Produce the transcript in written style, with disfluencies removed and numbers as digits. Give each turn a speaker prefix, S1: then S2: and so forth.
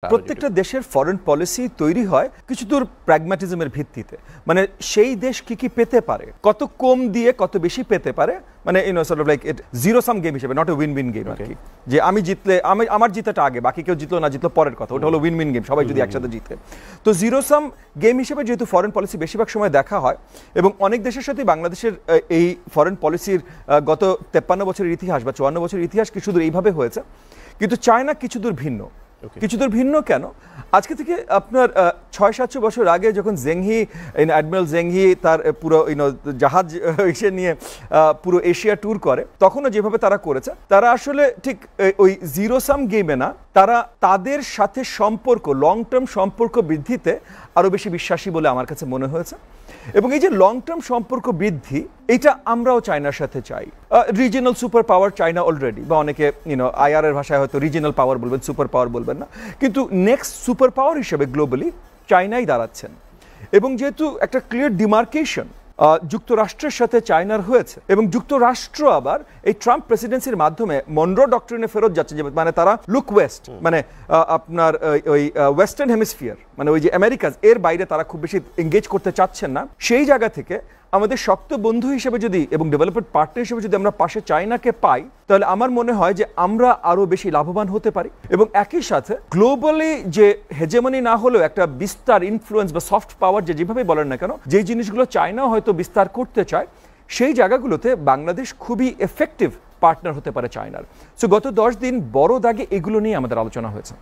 S1: প্রত্যেকটা দেশের foreign policy তৈরি হয় কিছু দূর প্র্যাগম্যাটিজমের ভিত্তিতে। মানে সেই দেশ কি কি পেতে পারে, কত কম দিয়ে কত বেশি পেতে পারে, মানে sort of like it zero sum game হিসেবে, not a win win game আর কি। যে আমি জিতলে আমার জিতাটা আগে, বাকি কেউ জিতলো না জিতলো পরের কথা, ওটা হলো উইন উইন গেম, সবাই যদি একসাথে জিতে। তো জিরো সাম গেম হিসেবে যেহেতু ফরেন পলিসি বেশিরভাগ সময় দেখা হয়, এবং অনেক দেশের সাথে বাংলাদেশের এই ফরেন পলিসির গত 53 বছরের ইতিহাস বা 54 বছরের ইতিহাস কিছু দূর এইভাবে হয়েছে। কিন্তু চায়না কিছু দূর ভিন্ন। কিছু দূর ভিন্ন কেন? আজকে থেকে আপনার 600-700 বছর আগে যখন জেংহি, অ্যাডমিরাল জেংহি তার পুরো জাহাজ এসে নিয়ে পুরো এশিয়া ট্যুর করে, তখনও যেভাবে তারা করেছে, তারা আসলে ঠিক ওই জিরো সাম গেমে না, তারা তাদের সাথে সম্পর্ক, লং টার্ম সম্পর্ক বৃদ্ধিতে আরও বেশি বিশ্বাসী বলে আমার কাছে মনে হয়েছে। এবং এই যে লং টার্ম সম্পর্ক বৃদ্ধি, এটা আমরাও চায়নার সাথে চাই। Regional super power China already, বা অনেকে আইআর এর ভাষায় হয়তো রিজিনাল পাওয়ার বলবেন, সুপার পাওয়ার বলবেন না, কিন্তু নেক্সট সুপার পাওয়ার হিসেবে গ্লোবালি চায়নাই দাঁড়াচ্ছেন। এবং যেহেতু একটা ক্লিয়ার ডিমার্কেশন যুক্তরাষ্ট্রের সাথে চায়নার হয়েছে, এবং যুক্তরাষ্ট্র আবার এই ট্রাম্প প্রেসিডেন্সির মাধ্যমে মনরো ডক্ট্রিনে ফেরত যাচ্ছে, যে মানে তারা লুক ওয়েস্ট, মানে আপনার ওই ওয়েস্টার্ন হেমিস্ফিয়ার, মানে ওই যে আমেরিকাজ, এর বাইরে তারা খুব বেশি এঙ্গেজ করতে চাচ্ছেন না। সেই জায়গা থেকে আমাদের শক্ত বন্ধু হিসেবে যদি এবং ডেভেলপমেন্ট পার্টনার হিসেবে যদি আমরা পাশে চায়নাকে পাই, তাহলে আমার মনে হয় যে আমরা আরো বেশি লাভবান হতে পারি। এবং একই সাথে গ্লোবালি যে হেজেমনি না হলেও একটা বিস্তার, ইনফ্লুয়েন্স বা সফট পাওয়ার, যে যেভাবে বলেন না কেন, যে জিনিসগুলো চায়নাও হয়তো বিস্তার করতে চায়, সেই জায়গাগুলোতে বাংলাদেশ খুবই এফেক্টিভ পার্টনার হতে পারে চায়নার। সো গত 10 দিন বড় দাগে এগুলো নিয়ে আমাদের আলোচনা হয়েছে।